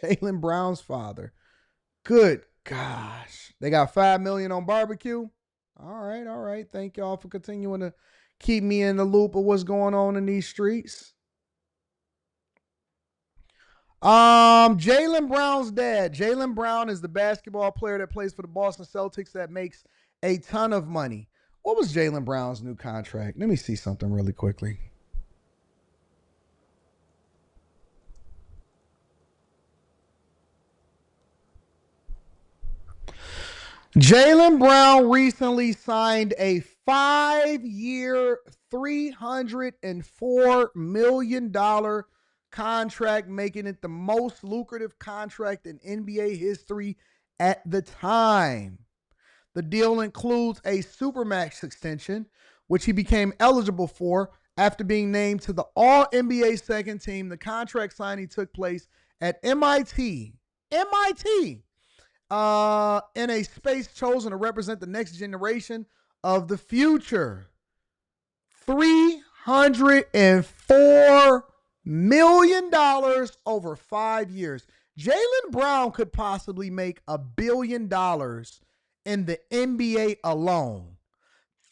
Jaylen Brown's father. Good gosh. They got $5 million on barbecue. All right, all right. Thank y'all for continuing to keep me in the loop of what's going on in these streets. Jaylen Brown's dad. Jaylen Brown is the basketball player that plays for the Boston Celtics that makes a ton of money. What was Jaylen Brown's new contract? Let me see something really quickly. Jaylen Brown recently signed a 5-year, $304 million contract, making it the most lucrative contract in NBA history at the time. The deal includes a Supermax extension, which he became eligible for after being named to the All NBA second team. The contract signing took place at MIT. MIT in a space chosen to represent the next generation of the future. $304 million over 5 years. Jaylen Brown could possibly make $1 billion in the NBA alone.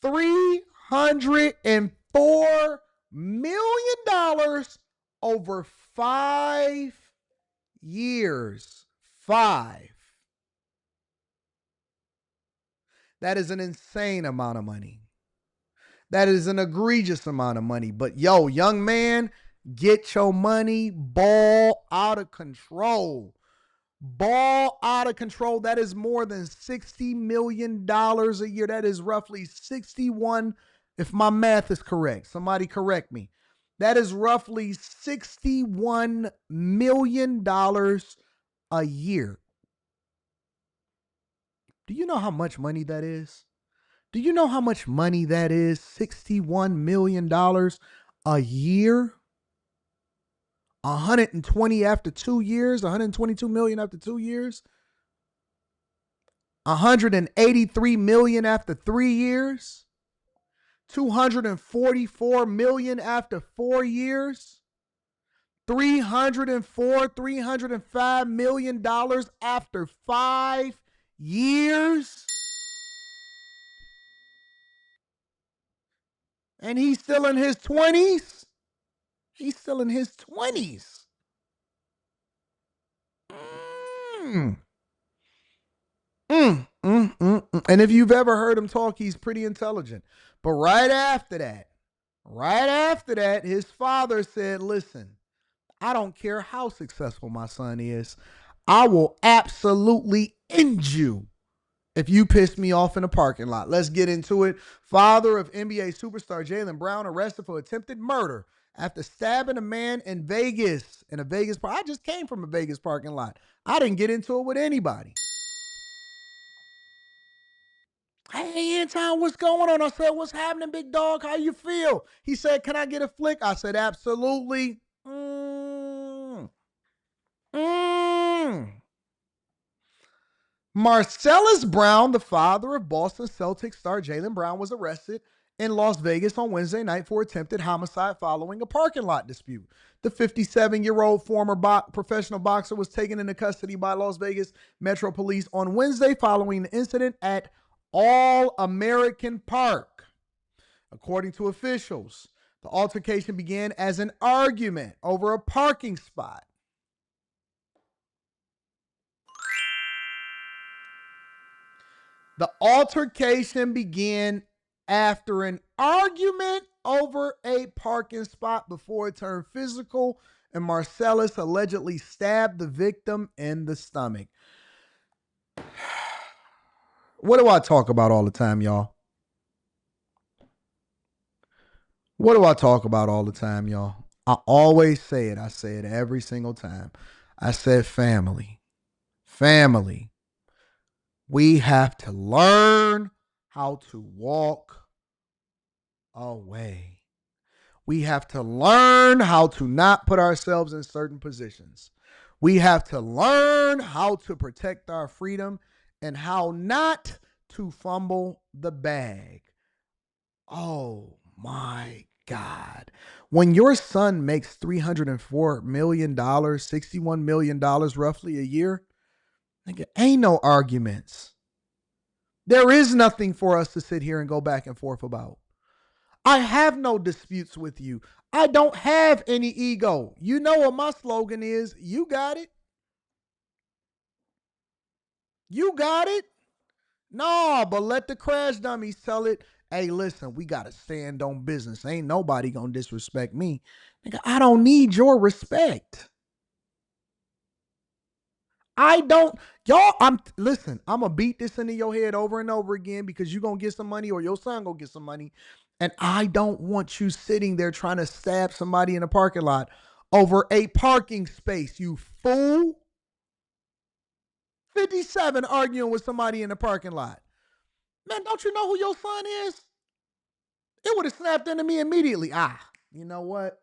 $304 million over 5 years. 5. That is an insane amount of money. That is an egregious amount of money. But yo, young man, get your money. Ball out of control. Ball out of control. That is more than $60 million a year. That is roughly 61, if my math is correct. Somebody correct me. That is roughly $61 million a year. Do you know how much money that is? Do you know how much money that is? $61 million a year? 120 after 2 years, 122 million after 2 years, 183 million after 3 years, 244 million after 4 years, 305 million dollars after 5 years. And he's still in his 20s. He's still in his 20s. And if you've ever heard him talk, he's pretty intelligent. But right after that, his father said, listen, I don't care how successful my son is. I will absolutely end you if you piss me off in a parking lot. Let's get into it. Father of NBA superstar Jaylen Brown arrested for attempted murder after stabbing a man in Vegas. In a Vegas park. I just came from a Vegas parking lot. I didn't get into it with anybody. Hey, Anton, what's going on? I said, what's happening, big dog? How you feel? He said, can I get a flick? I said, absolutely. Marcellus Brown, the father of Boston Celtics star Jaylen Brown, was arrested in Las Vegas on Wednesday night for attempted homicide following a parking lot dispute. The 57-year-old former professional boxer was taken into custody by Las Vegas Metro Police on Wednesday following the incident at All American Park. According to officials, the altercation began as an argument over a parking spot. The altercation began after an argument over a parking spot before it turned physical, and Marcellus allegedly stabbed the victim in the stomach. What do I talk about all the time, y'all? What do I talk about all the time, y'all? I always say it. I say it every single time. I said family. Family. We have to learn how to walk away. We have to learn how to not put ourselves in certain positions. We have to learn how to protect our freedom and how not to fumble the bag. Oh my God. When your son makes $304 million, $61 million roughly a year, nigga, ain't no arguments. There is nothing for us to sit here and go back and forth about. I have no disputes with you. I don't have any ego. You know what my slogan is? You got it. You got it. No, but let the crash dummies tell it. Hey, listen, we got to stand on business. Ain't nobody going to disrespect me. Nigga, I don't need your respect. I don't, y'all, listen, I'm going to beat this into your head over and over again because you're going to get some money or your son going to get some money. And I don't want you sitting there trying to stab somebody in a parking lot over a parking space, you fool. 57 arguing with somebody in the parking lot. Man, don't you know who your son is? It would have snapped into me immediately. You know what?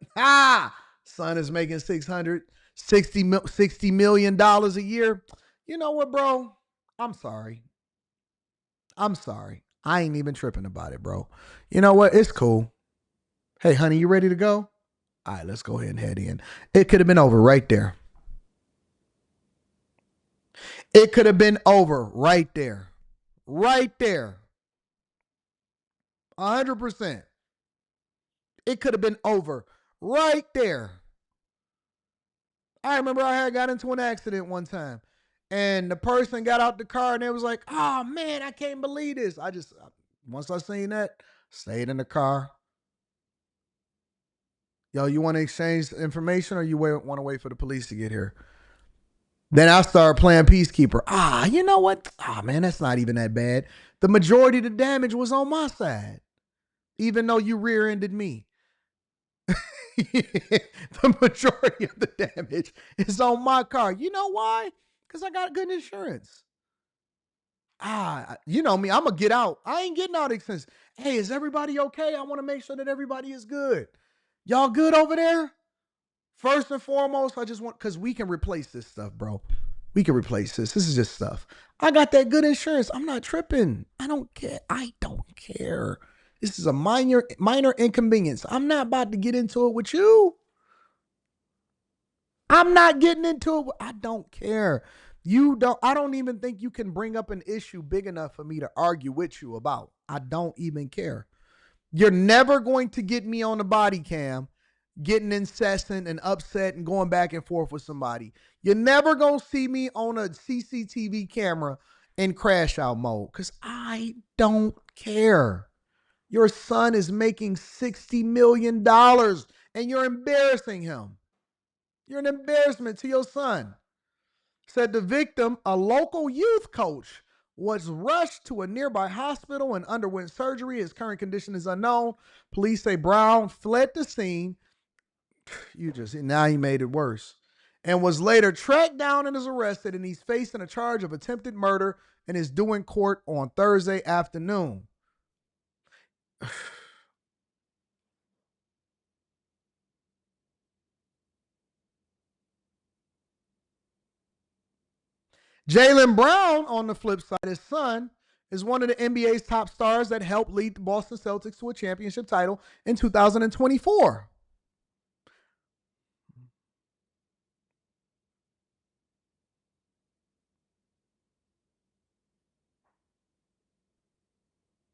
Son is making $60 million a year. You know what, bro? I'm sorry. I ain't even tripping about it, bro. You know what? It's cool. Hey, honey, you ready to go? All right, let's go ahead and head in. It could have been over right there. It could have been over right there. Right there. 100%. It could have been over right there. I remember I had got into an accident one time, and the person got out the car and it was like, "Oh man, I can't believe this." Once I seen that, stayed in the car. Yo, you want to exchange information or you want to wait for the police to get here? Then I started playing peacekeeper. You know what? Man, that's not even that bad. The majority of the damage was on my side, even though you rear-ended me. The majority of the damage is on my car. You know why? Because I got good insurance. You know me, I'm going to get out. I ain't getting out expenses. Hey, is everybody okay? I want to make sure that everybody is good. Y'all good over there? First and foremost, I just want, because we can replace this stuff, bro. We can replace this. This is just stuff. I got that good insurance. I'm not tripping. I don't care. This is a minor inconvenience. I'm not about to get into it with you. I'm not getting into it. I don't care. I don't even think you can bring up an issue big enough for me to argue with you about. I don't even care. You're never going to get me on the body cam getting incessant and upset and going back and forth with somebody. You're never going to see me on a CCTV camera in crash out mode because I don't care. Your son is making $60 million and you're embarrassing him. You're an embarrassment to your son. Said the victim, a local youth coach, was rushed to a nearby hospital and underwent surgery. His current condition is unknown. Police say Brown fled the scene. Now he made it worse. And was later tracked down and is arrested, and he's facing a charge of attempted murder and is due in court on Thursday afternoon. Jaylen Brown, on the flip side, his son, is one of the NBA's top stars that helped lead the Boston Celtics to a championship title in 2024.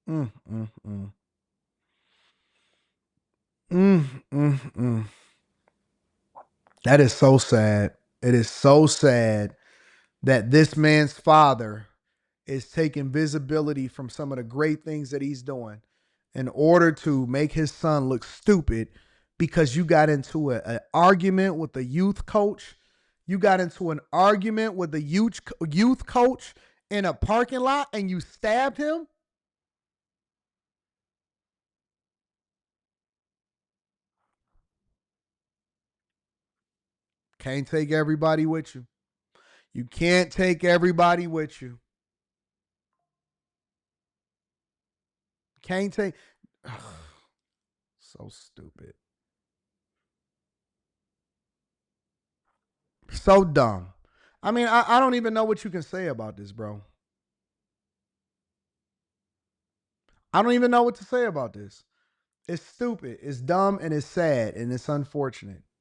Mm, mm, mm. Mm, mm, mm. That is so sad. It is so sad that this man's father is taking visibility from some of the great things that he's doing in order to make his son look stupid because you got into an argument with the youth coach. You got into an argument with the youth coach in a parking lot and you stabbed him. Can't take everybody with you. You can't take everybody with you. Can't take. So stupid. So dumb. I mean, I don't even know what you can say about this, bro. I don't even know what to say about this. It's stupid. It's dumb and it's sad and it's unfortunate.